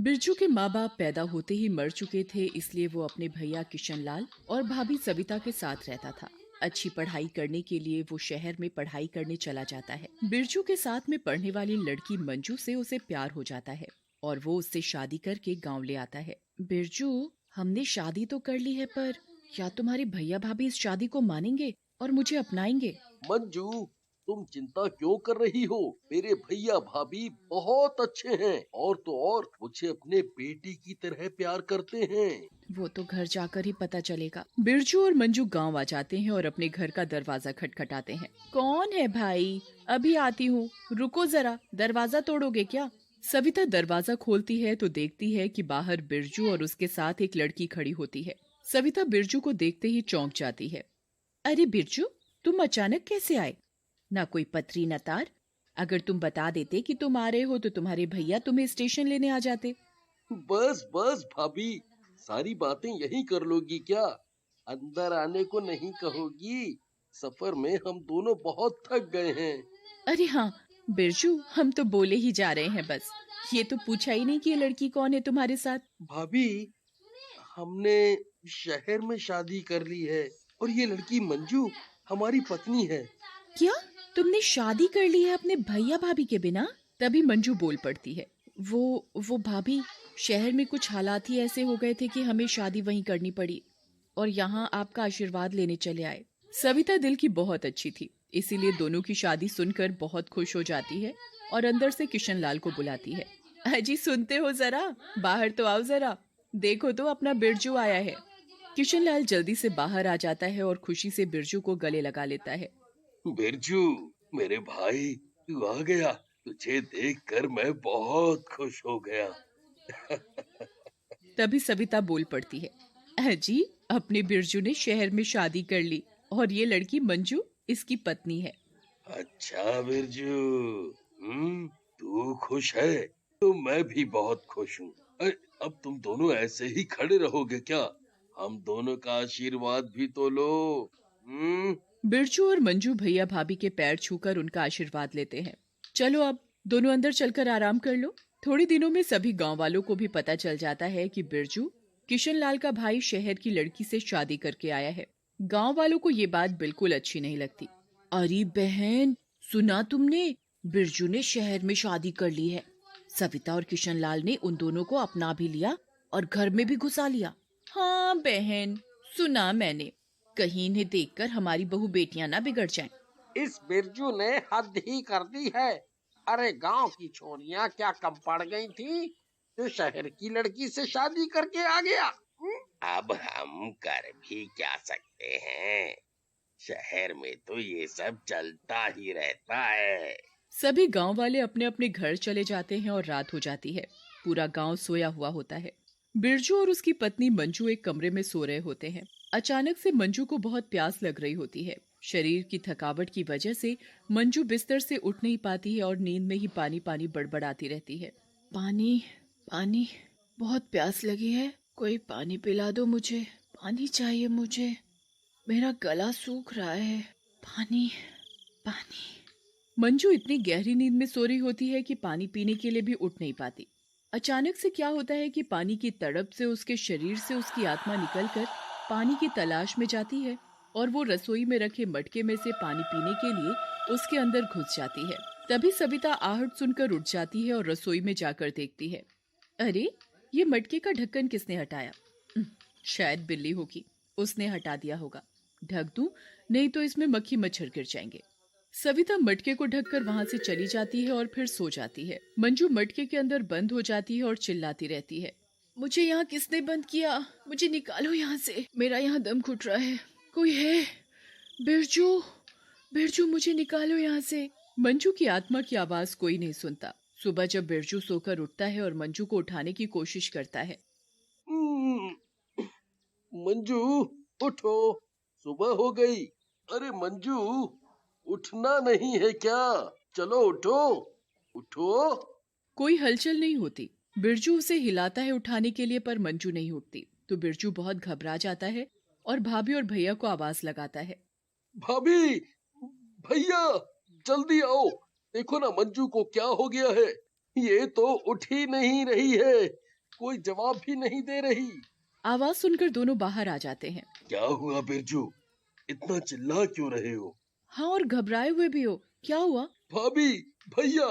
बिरजू के माँ बाप पैदा होते ही मर चुके थे, इसलिए वो अपने भैया किशनलाल और भाभी सविता के साथ रहता था। अच्छी पढ़ाई करने के लिए वो शहर में पढ़ाई करने चला जाता है। बिरजू के साथ में पढ़ने वाली लड़की मंजू से उसे प्यार हो जाता है और वो उससे शादी करके गाँव ले आता है। बिरजू, हमने शादी तो कर ली है, पर क्या तुम्हारे भैया भाभी इस शादी को मानेंगे और मुझे अपनाएंगे? मंजू, तुम चिंता क्यों कर रही हो? मेरे भैया भाभी बहुत अच्छे हैं और तो और मुझे अपने बेटी की तरह प्यार करते हैं। वो तो घर जाकर ही पता चलेगा। बिरजू और मंजू गांव आ जाते हैं और अपने घर का दरवाजा खटखटाते हैं। कौन है भाई? अभी आती हूँ, रुको जरा, दरवाजा तोड़ोगे क्या? सविता दरवाजा खोलती है तो देखती है कि बाहर बिरजू और उसके साथ एक लड़की खड़ी होती है। सविता बिरजू को देखते ही चौंक जाती है। अरे बिरजू, तुम अचानक कैसे आए? ना कोई पत्री न तार। अगर तुम बता देते कि तुम आ रहे हो तो तुम्हारे भैया तुम्हें स्टेशन लेने आ जाते। बस बस भाभी, सारी बातें यही कर लोगी क्या? अंदर आने को नहीं कहोगी? सफर में हम दोनों बहुत थक गए हैं। अरे हाँ बिरजू, हम तो बोले ही जा रहे हैं बस। ये तो पूछा ही नहीं कि ये लड़की कौन है तुम्हारे साथ। भाभी, हमने शहर में शादी कर ली है और ये लड़की मंजू हमारी पत्नी है। क्या? तुमने शादी कर ली है अपने भैया भाभी के बिना? तभी मंजू बोल पड़ती है। वो भाभी, शहर में कुछ हालात ही ऐसे हो गए थे कि हमें शादी वहीं करनी पड़ी और यहाँ आपका आशीर्वाद लेने चले आए। सविता दिल की बहुत अच्छी थी, इसीलिए दोनों की शादी सुनकर बहुत खुश हो जाती है और अंदर से किशनलाल को बुलाती है। अजी सुनते हो जरा, बाहर तो आओ जरा, देखो तो अपना बिरजू आया है। किशनलाल जल्दी से बाहर आ जाता है और खुशी से बिरजू को गले लगा लेता है। बिरजू, मेरे भाई, तू आ गया। तुझे देखकर मैं बहुत खुश हो गया। तभी सविता बोल पड़ती है। अजी, अपने बिरजू ने शहर में शादी कर ली और ये लड़की मंजू इसकी पत्नी है। अच्छा बिरजू, तू खुश है तो मैं भी बहुत खुश हूँ। अरे, अब तुम दोनों ऐसे ही खड़े रहोगे क्या? हम दोनों का आशीर्वाद भी तो लो। हम्म। बिरजू और मंजू भैया भाभी के पैर छूकर उनका आशीर्वाद लेते हैं। चलो अब दोनों अंदर चलकर आराम कर लो। थोड़ी दिनों में सभी गांव वालों को भी पता चल जाता है कि बिरजू किशनलाल का भाई शहर की लड़की से शादी करके आया है। गांव वालों को ये बात बिल्कुल अच्छी नहीं लगती। अरे बहन, सुना तुमने? बिरजू ने शहर में शादी कर ली है। सविता और किशनलाल ने उन दोनों को अपना भी लिया और घर में भी घुसा लिया। हाँ बहन, सुना मैंने। कहीं इन्हें देखकर हमारी बहू बेटियां ना बिगड़ जाएं। इस बिरजू ने हद ही कर दी है। अरे गांव की छोरियां क्या कम पड़ गई थी जो शहर की लड़की से शादी करके आ गया? अब हम कर भी क्या सकते हैं? शहर में तो ये सब चलता ही रहता है। सभी गांव वाले अपने अपने घर चले जाते हैं और रात हो जाती है। पूरा गांव सोया हुआ होता है। बिरजू और उसकी पत्नी मंजू एक कमरे में सो रहे होते हैं। अचानक से मंजू को बहुत प्यास लग रही होती है। शरीर की थकावट की वजह से मंजू बिस्तर से उठ नहीं पाती है और नींद में ही पानी पानी बड़बड़ाती रहती है। पानी, पानी, बहुत प्यास लगी है, कोई पानी पिला दो मुझे, पानी चाहिए मुझे, मेरा गला सूख रहा है, पानी, पानी। मंजू इतनी गहरी नींद में सो रही होती है कि पानी पीने के लिए भी उठ नहीं पाती। अचानक से क्या होता है कि पानी की तड़प से उसके शरीर से उसकी आत्मा निकलकर पानी की तलाश में जाती है और वो रसोई में रखे मटके में से पानी पीने के लिए उसके अंदर घुस जाती है। तभी सविता आहट सुनकर उठ जाती है और रसोई में जाकर देखती है। अरे, ये मटके का ढक्कन किसने हटाया? शायद बिल्ली होगी, उसने हटा दिया होगा। ढक दूं, नहीं तो इसमें मक्खी मच्छर गिर जाएंगे। सविता मटके को ढककर वहां से चली जाती है और फिर सो जाती है। मंजू मटके के अंदर बंद हो जाती है और चिल्लाती रहती है। मुझे यहाँ किसने बंद किया? मुझे निकालो यहाँ से, मेरा यहाँ दम घुट रहा है। कोई है? बिरजू, बिरजू, मुझे निकालो यहाँ से। मंजू की आत्मा की आवाज कोई नहीं सुनता। सुबह जब बिरजू सोकर उठता है और मंजू को उठाने की कोशिश करता है। हम्म, मंजू, उठो, सुबह हो गई। अरे मंजू, उठना नहीं है क्या? चलो उठो, उठो। कोई हलचल नहीं होती। बिरजू उसे हिलाता है उठाने के लिए, पर मंजू नहीं उठती। तो बिरजू बहुत घबरा जाता है और भाभी और भैया को आवाज लगाता है। भाभी, भैया, जल्दी आओ। देखो ना मंजू को क्या हो गया है। ये तो उठ ही नहीं रही है। कोई जवाब भी नहीं दे रही। आवाज सुनकर दोनों बाहर आ जाते हैं। क्या हुआ बिरजू, इतना चिल्ला क्यों रहे हो? हाँ, और घबराए हुए भी हो। क्या हुआ? भाभी, भैया,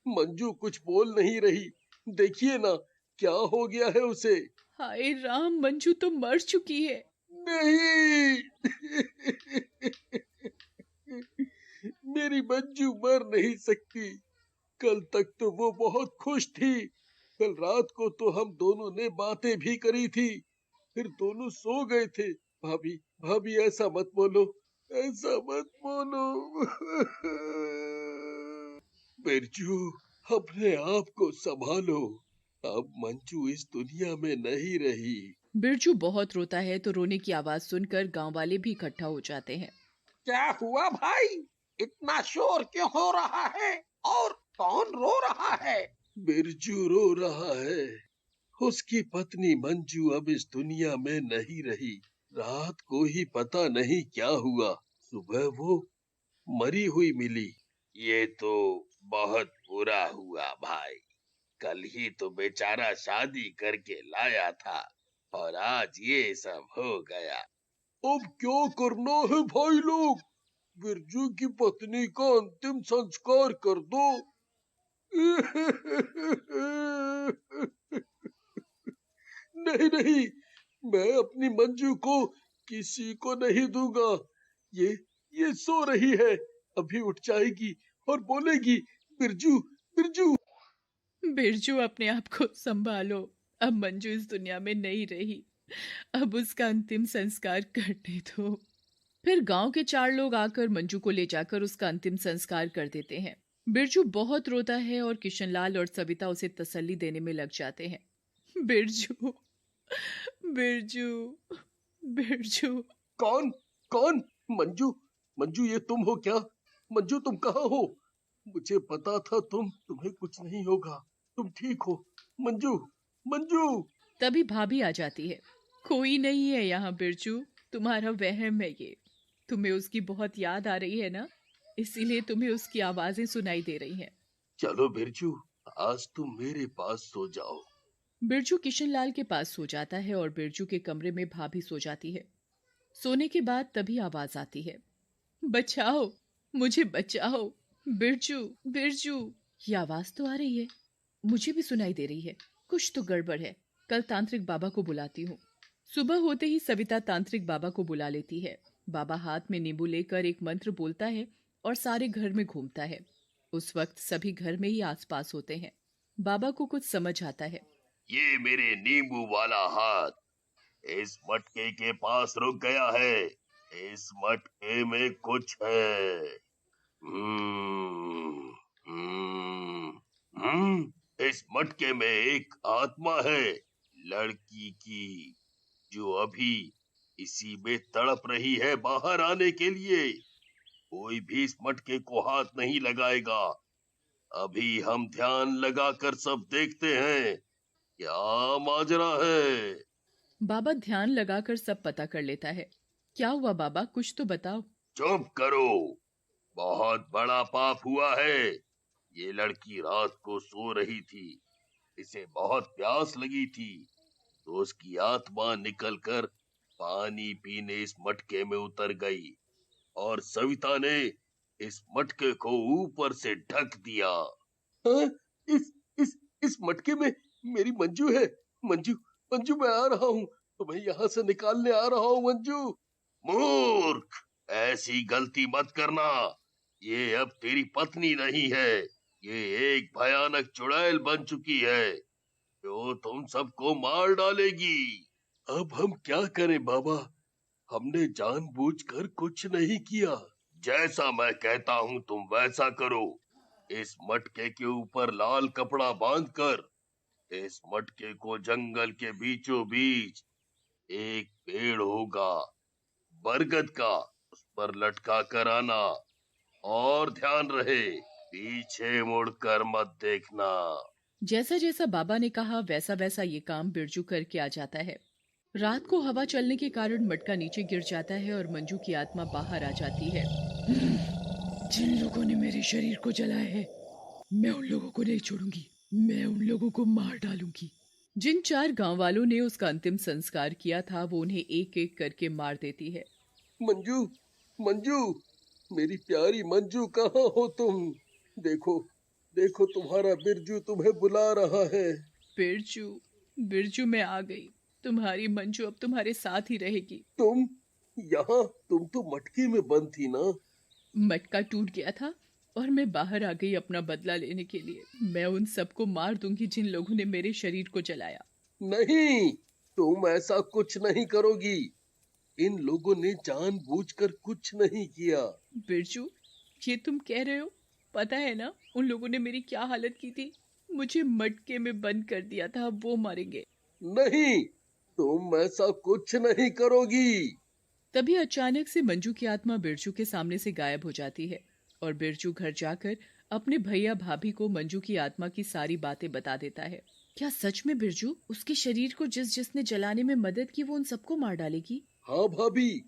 मंजू कुछ बोल नहीं रही। देखिए ना, क्या हो गया है उसे। हाय राम, मंजू तो मर चुकी है। नहीं। मेरी मंजू मर नहीं सकती। कल तक तो वो बहुत खुश थी। कल रात को तो हम दोनों ने बातें भी करी थी, फिर दोनों सो गए थे। भाभी, भाभी ऐसा मत बोलो, ऐसा मत बोलो। बिरजू, अपने आप को संभालो। अब मंजू इस दुनिया में नहीं रही। बिरजू बहुत रोता है तो रोने की आवाज सुनकर गांव वाले भी इकट्ठा हो जाते हैं। क्या हुआ भाई, इतना शोर क्यों हो रहा है और कौन रो रहा है? बिरजू रो रहा है। उसकी पत्नी मंजू अब इस दुनिया में नहीं रही। रात को ही पता नहीं क्या हुआ, सुबह वो मरी हुई मिली। ये तो बहुत बुरा हुआ भाई। कल ही तो बेचारा शादी करके लाया था और आज ये सब हो गया। अब क्या करना है भाई लोग? बिरजू की पत्नी का अंतिम संस्कार कर दो। नहीं नहीं, मैं अपनी मंजू को किसी को नहीं दूंगा। ये ये सो रही है, अभी उठ जाएगी और बोलेगी, बिरजू, बिरजू। बिरजू, अपने आप को संभालो। अब मंजू इस दुनिया में नहीं रही। अब उसका अंतिम संस्कार करने दो। फिर गांव के 4 लोग आकर मंजू को ले जाकर उसका अंतिम संस्कार कर देते हैं। बिरजू बहुत रोता है और किशनलाल और सविता उसे तसल्ली देने में लग जाते हैं। बिरजू, बिरजू, बिरजू। कौन, कौन? मंजू, मंजू ये तुम हो क्या? मंजू तुम कहाँ हो? मुझे पता था तुम्हें कुछ नहीं होगा। तुम ठीक हो? मंजू, मंजू। तभी भाभी आ जाती है। कोई नहीं है यहाँ बिरजू, तुम्हारा वहम है ये। तुम्हें उसकी बहुत याद आ रही है ना, इसीलिए तुम्हें उसकी आवाजें सुनाई दे रही हैं। चलो बिरजू, आज तुम मेरे पास सो जाओ। बिरजू किशनलाल के पास सो जाता है और बिरजू के कमरे में भाभी सो जाती है। सोने के बाद तभी आवाज आती है, बचाओ, मुझे बचाओ, बिरजू, बिरजू। ये आवाज तो आ रही है, मुझे भी सुनाई दे रही है। कुछ तो गड़बड़ है। कल तांत्रिक बाबा को बुलाती हूँ। सुबह होते ही सविता तांत्रिक बाबा को बुला लेती है। बाबा हाथ में नींबू लेकर एक मंत्र बोलता है और सारे घर में घूमता है। उस वक्त सभी घर में ही आसपास होते हैं। बाबा को कुछ समझ आता है। ये मेरे नींबू वाला हाथ इस मटके के पास रुक गया है। इस मटके में कुछ है। हम्म, हम्म, इस मटके में एक आत्मा है, लड़की की, जो अभी इसी में तड़प रही है बाहर आने के लिए। कोई भी इस मटके को हाथ नहीं लगाएगा। अभी हम ध्यान लगाकर सब देखते हैं क्या माजरा है। बाबा ध्यान लगाकर सब पता कर लेता है। क्या हुआ बाबा, कुछ तो बताओ। चुप करो, बहुत बड़ा पाप हुआ है। ये लड़की रात को सो रही थी, इसे बहुत प्यास लगी थी, तो उसकी आत्मा निकलकर पानी पीने इस मटके में उतर गई और सविता ने इस मटके को ऊपर से ढक दिया। हाँ? इस मटके में मेरी मंजू है। मंजू, मंजू मैं आ रहा हूँ, तुम्हें यहाँ से निकालने आ रहा हूँ मंजू। मूर्ख, ऐसी गलती मत करना। ये अब तेरी पत्नी नहीं है, ये एक भयानक चुड़ैल बन चुकी है जो तुम सबको मार डालेगी। अब हम क्या करें बाबा? हमने जानबूझकर कुछ नहीं किया। जैसा मैं कहता हूँ तुम वैसा करो। इस मटके के ऊपर लाल कपड़ा बांधकर इस मटके को जंगल के बीचों बीच एक पेड़ होगा बरगद का, उस पर लटका कर आना। और ध्यान रहे, पीछे मुड़कर मत देखना। जैसा जैसा बाबा ने कहा वैसा वैसा ये काम बिरजू करके आ जाता है। रात को हवा चलने के कारण मटका नीचे गिर जाता है और मंजू की आत्मा बाहर आ जाती है। जिन लोगों ने मेरे शरीर को जलाया है, मैं उन लोगों को नहीं छोड़ूंगी। मैं उन लोगों को मार डालूंगी। जिन 4 गांव वालों ने उसका अंतिम संस्कार किया था वो उन्हें एक एक करके मार देती है। मंजू, मंजू, मेरी प्यारी मंजू, कहाँ हो तुम? देखो, देखो तुम्हारा बिरजू तुम्हें बुला रहा है। बिरजू, बिरजू मैं आ गई। तुम्हारी मंजू अब तुम्हारे साथ ही रहेगी। तुम यहाँ? तुम तो मटके में बंद थी ना? मटका टूट गया था और मैं बाहर आ गई अपना बदला लेने के लिए। मैं उन सबको मार दूंगी जिन लोगों ने मेरे शरीर को जलाया। नहीं, तुम ऐसा कुछ नहीं करोगी। इन लोगों ने जानबूझकर कुछ नहीं किया। बिरजू, ये तुम कह रहे हो? पता है ना उन लोगों ने मेरी क्या हालत की थी? मुझे मटके में बंद कर दिया था, अब वो मारेंगे। नहीं, तुम ऐसा कुछ नहीं करोगी। तभी अचानक से मंजू की आत्मा बिरजू के सामने से गायब हो जाती है और बिरजू घर जाकर अपने भैया भाभी को मंजू की आत्मा की सारी बातें बता देता है। क्या सच में बिरजू उसके शरीर को जिसने जलाने में मदद की वो उन सबको मार डालेगी? हाँ भाभी,